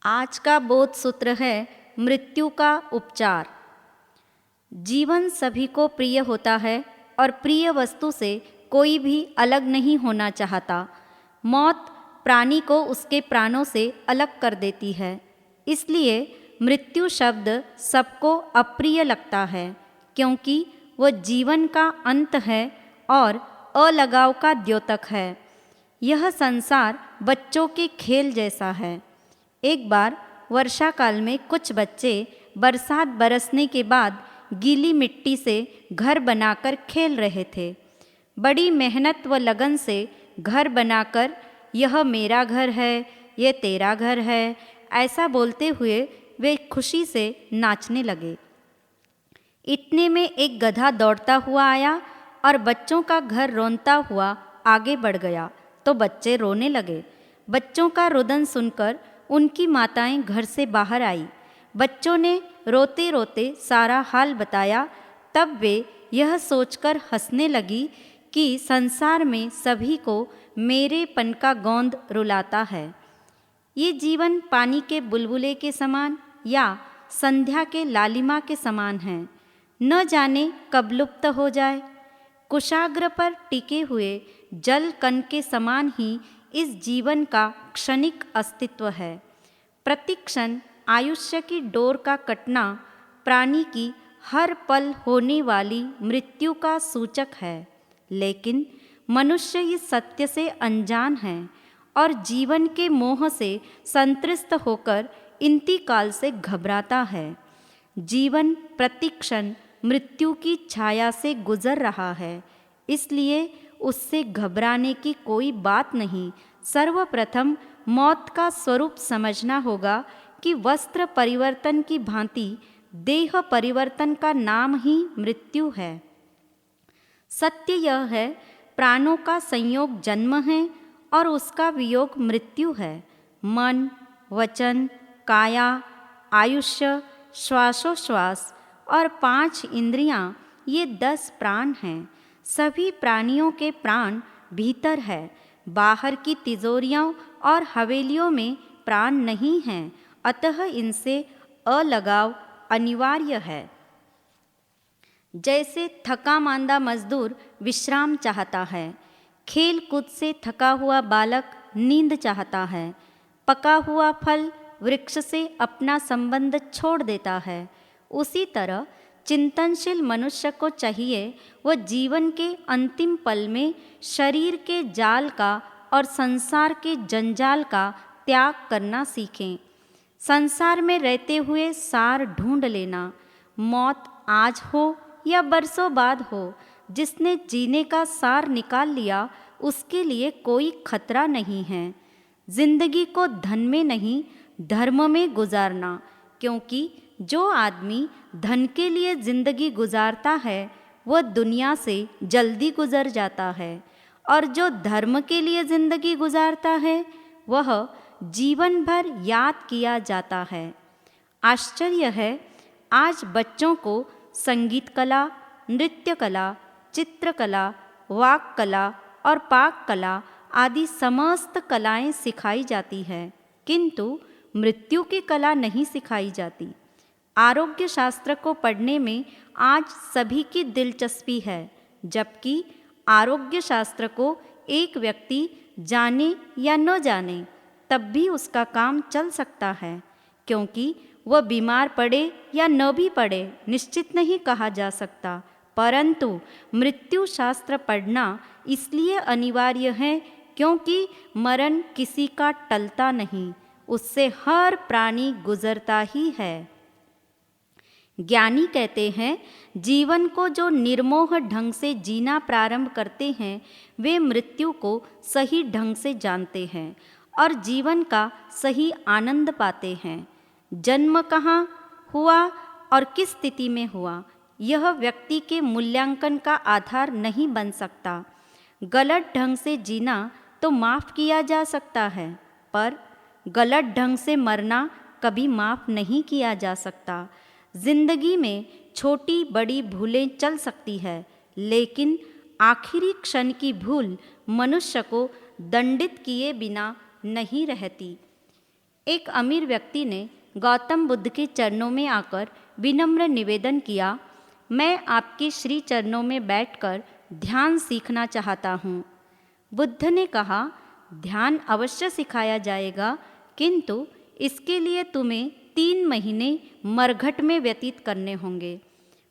आज का बोध सूत्र है मृत्यु का उपचार। जीवन सभी को प्रिय होता है और प्रिय वस्तु से कोई भी अलग नहीं होना चाहता। मौत प्राणी को उसके प्राणों से अलग कर देती है, इसलिए मृत्यु शब्द सबको अप्रिय लगता है, क्योंकि वह जीवन का अंत है और अलगाव का द्योतक है। यह संसार बच्चों के खेल जैसा है। एक बार वर्षा काल में कुछ बच्चे बरसात बरसने के बाद गीली मिट्टी से घर बनाकर खेल रहे थे। बड़ी मेहनत व लगन से घर बनाकर यह मेरा घर है, ये तेरा घर है, ऐसा बोलते हुए वे खुशी से नाचने लगे। इतने में एक गधा दौड़ता हुआ आया और बच्चों का घर रोनता हुआ आगे बढ़ गया तो बच्चे रोने लगे। बच्चों का रुदन सुनकर उनकी माताएं घर से बाहर आई। बच्चों ने रोते रोते सारा हाल बताया। तब वे यह सोचकर हंसने लगी कि संसार में सभी को मेरेपन का गोंद रुलाता है। ये जीवन पानी के बुलबुले के समान या संध्या के लालिमा के समान है, न जाने कब लुप्त हो जाए। कुशाग्र पर टिके हुए जल कण के समान ही इस जीवन का क्षणिक अस्तित्व है। प्रतिक्षण आयुष्य की डोर का कटना प्राणी की हर पल होने वाली मृत्यु का सूचक है, लेकिन मनुष्य इस सत्य से अनजान है और जीवन के मोह से संतृष्ट होकर इंतकाल से घबराता है। जीवन प्रतिक्षण मृत्यु की छाया से गुजर रहा है, इसलिए उससे घबराने की कोई बात नहीं। सर्वप्रथम मौत का स्वरूप समझना होगा कि वस्त्र परिवर्तन की भांति देह परिवर्तन का नाम ही मृत्यु है। सत्य यह है, प्राणों का संयोग जन्म है और उसका वियोग मृत्यु है। मन, वचन, काया, आयुष्य, श्वासोश्वास और 5 इंद्रियां, ये 10 प्राण हैं। सभी प्राणियों के प्राण भीतर है। बाहर की तिजोरियों और हवेलियों में प्राण नहीं हैं, अतः इनसे अलगाव अनिवार्य है। जैसे थका मांदा मजदूर विश्राम चाहता है, खेल कूद से थका हुआ बालक नींद चाहता है, पका हुआ फल वृक्ष से अपना संबंध छोड़ देता है, उसी तरह चिंतनशील मनुष्य को चाहिए वह जीवन के अंतिम पल में शरीर के जाल का और संसार के जंजाल का त्याग करना सीखें। संसार में रहते हुए सार ढूंढ लेना। मौत आज हो या बरसों बाद हो, जिसने जीने का सार निकाल लिया उसके लिए कोई खतरा नहीं है। जिंदगी को धन में नहीं धर्म में गुजारना, क्योंकि जो आदमी धन के लिए जिंदगी गुजारता है वह दुनिया से जल्दी गुजर जाता है, और जो धर्म के लिए जिंदगी गुजारता है वह जीवन भर याद किया जाता है। आश्चर्य है, आज बच्चों को संगीत कला, नृत्य कला, चित्रकला, वाक कला और पाक कला आदि समस्त कलाएं सिखाई जाती है, किंतु मृत्यु की कला नहीं सिखाई जाती। आरोग्य शास्त्र को पढ़ने में आज सभी की दिलचस्पी है, जबकि आरोग्य शास्त्र को एक व्यक्ति जाने या न जाने तब भी उसका काम चल सकता है, क्योंकि वह बीमार पड़े या न भी पड़े निश्चित नहीं कहा जा सकता। परंतु मृत्यु शास्त्र पढ़ना इसलिए अनिवार्य है क्योंकि मरण किसी का टलता नहीं, उससे हर प्राणी गुजरता ही है। ज्ञानी कहते हैं, जीवन को जो निर्मोह ढंग से जीना प्रारंभ करते हैं वे मृत्यु को सही ढंग से जानते हैं और जीवन का सही आनंद पाते हैं। जन्म कहाँ हुआ और किस स्थिति में हुआ, यह व्यक्ति के मूल्यांकन का आधार नहीं बन सकता। गलत ढंग से जीना तो माफ़ किया जा सकता है, पर गलत ढंग से मरना कभी माफ़ नहीं किया जा सकता। जिंदगी में छोटी बड़ी भूलें चल सकती है, लेकिन आखिरी क्षण की भूल मनुष्य को दंडित किए बिना नहीं रहती। एक अमीर व्यक्ति ने गौतम बुद्ध के चरणों में आकर विनम्र निवेदन किया, मैं आपके श्री चरणों में बैठकर ध्यान सीखना चाहता हूँ। बुद्ध ने कहा, ध्यान अवश्य सिखाया जाएगा, किंतु इसके लिए तुम्हें 3 महीने मरघट में व्यतीत करने होंगे।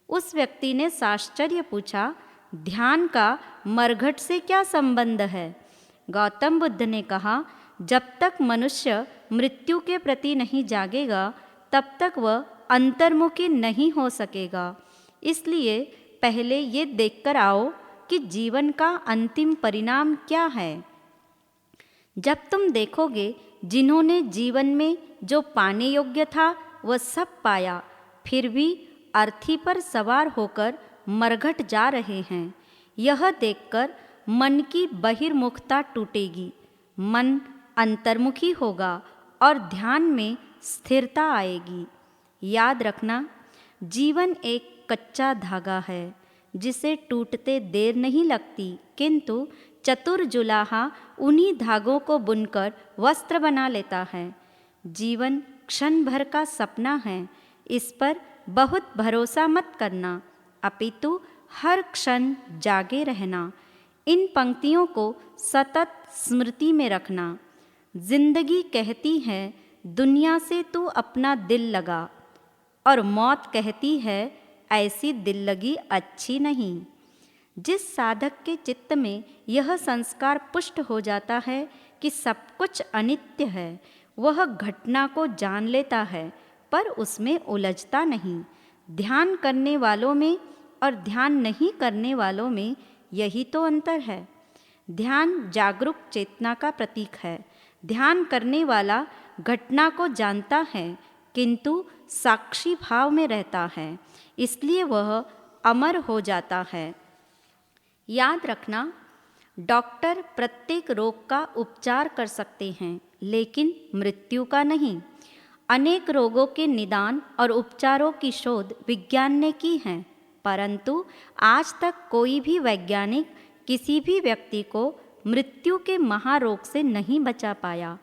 उस व्यक्ति ने साश्चर्य पूछा, ध्यान का मरघट से क्या संबंध है? गौतम बुद्ध ने कहा, जब तक मनुष्य मृत्यु के प्रति नहीं जागेगा तब तक वह अंतर्मुखी नहीं हो सकेगा। इसलिए पहले ये देखकर आओ कि जीवन का अंतिम परिणाम क्या है। जब तुम देखोगे जिन्होंने जीवन में जो पाने योग्य था वह सब पाया, फिर भी अर्थी पर सवार होकर मरघट जा रहे हैं, यह देखकर मन की बहिर्मुखता टूटेगी, मन अंतर्मुखी होगा और ध्यान में स्थिरता आएगी। याद रखना, जीवन एक कच्चा धागा है जिसे टूटते देर नहीं लगती, किंतु चतुर जुलाहा उन्हीं धागों को बुनकर वस्त्र बना लेता है। जीवन क्षण भर का सपना है, इस पर बहुत भरोसा मत करना, अपितु हर क्षण जागे रहना। इन पंक्तियों को सतत स्मृति में रखना। जिंदगी कहती है दुनिया से तू अपना दिल लगा, और मौत कहती है ऐसी दिल लगी अच्छी नहीं। जिस साधक के चित्त में यह संस्कार पुष्ट हो जाता है कि सब कुछ अनित्य है, वह घटना को जान लेता है पर उसमें उलझता नहीं। ध्यान करने वालों में और ध्यान नहीं करने वालों में यही तो अंतर है। ध्यान जागरूक चेतना का प्रतीक है। ध्यान करने वाला घटना को जानता है किंतु साक्षी भाव में रहता है, इसलिए वह अमर हो जाता है। याद रखना, डॉक्टर प्रत्येक रोग का उपचार कर सकते हैं लेकिन मृत्यु का नहीं। अनेक रोगों के निदान और उपचारों की शोध विज्ञान ने की है, परंतु आज तक कोई भी वैज्ञानिक किसी भी व्यक्ति को मृत्यु के महारोग से नहीं बचा पाया।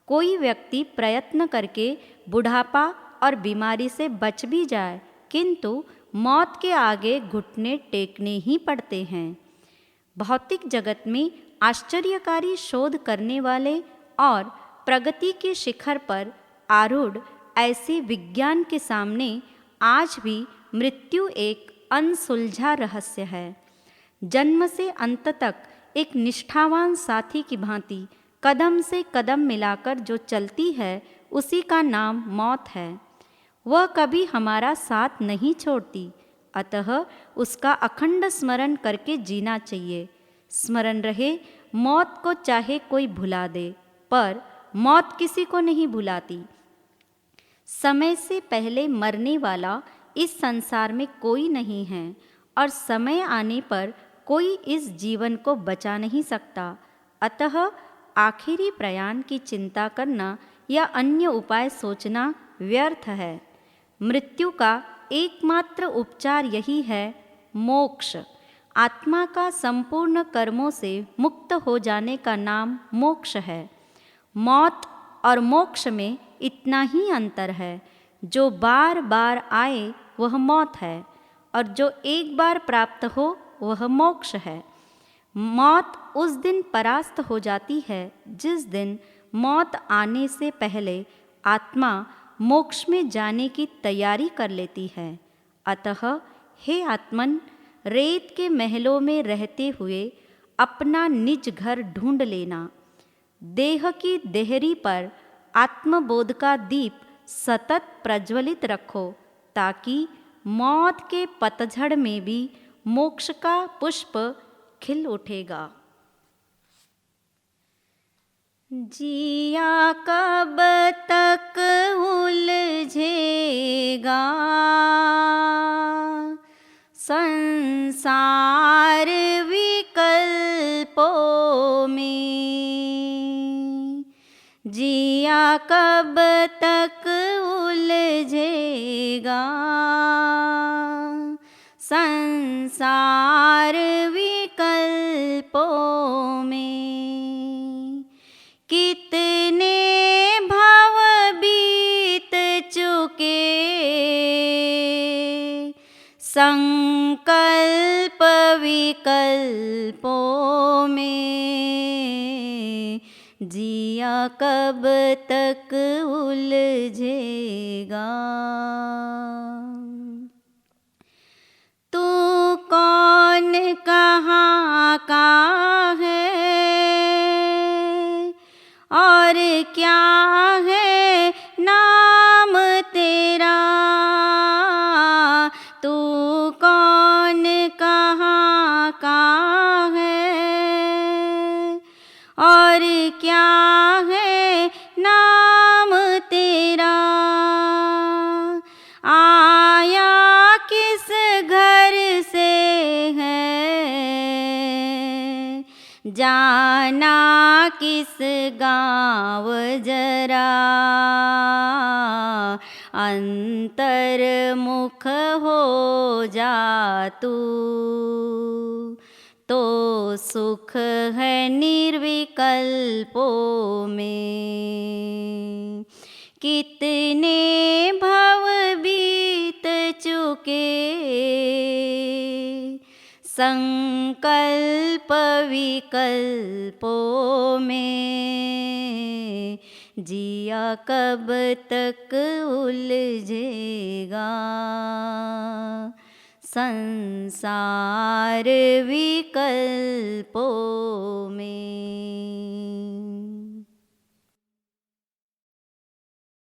कोई व्यक्ति प्रयत्न करके बुढ़ापा और बीमारी से बच भी जाए, किंतु मौत के आगे घुटने टेकने ही पड़ते हैं। भौतिक जगत में आश्चर्यकारी शोध करने वाले और प्रगति के शिखर पर आरूढ़ ऐसे विज्ञान के सामने आज भी मृत्यु एक अनसुलझा रहस्य है। जन्म से अंत तक एक निष्ठावान साथी की भांति कदम से कदम मिलाकर जो चलती है, उसी का नाम मौत है। वह कभी हमारा साथ नहीं छोड़ती, अतः उसका अखंड स्मरण करके जीना चाहिए। स्मरण रहे, मौत को चाहे कोई भुला दे, पर मौत किसी को नहीं भुलाती। समय से पहले मरने वाला इस संसार में कोई नहीं है और समय आने पर कोई इस जीवन को बचा नहीं सकता। अतः आखिरी प्रयाण की चिंता करना या अन्य उपाय सोचना व्यर्थ है। मृत्यु का एकमात्र उपचार यही है, मोक्ष। आत्मा का संपूर्ण कर्मों से मुक्त हो जाने का नाम मोक्ष है। मौत और मोक्ष में इतना ही अंतर है, जो बार बार आए वह मौत है और जो एक बार प्राप्त हो वह मोक्ष है। मौत उस दिन परास्त हो जाती है जिस दिन मौत आने से पहले आत्मा मोक्ष में जाने की तैयारी कर लेती है। अतः हे आत्मन, रेत के महलों में रहते हुए अपना निज घर ढूंढ लेना। देह की देहरी पर आत्मबोध का दीप सतत प्रज्वलित रखो, ताकि मौत के पतझड़ में भी मोक्ष का पुष्प खिल उठेगा। जिया कब तक उलझेगा संसार विकल्पों में, जिया कब तक उलझेगा संसार विकल्पों में। कितने भव संकल्प विकल्पों में जिया कब तक उलझेगा। तू कौन कहाँ का है और क्या है नाम तेरा। तू कौन कहाँ का है और क्या है नाम तेरा। आया किस घर से है, जाना किस गाँव जरा। अंतर्मुख हो जा तू तो सुख है निर्विकल्पों में। कितने भव बीत चुके संकल्प विकल्पों में जिया कब तक उलझेगा। संसार विकल्पों में।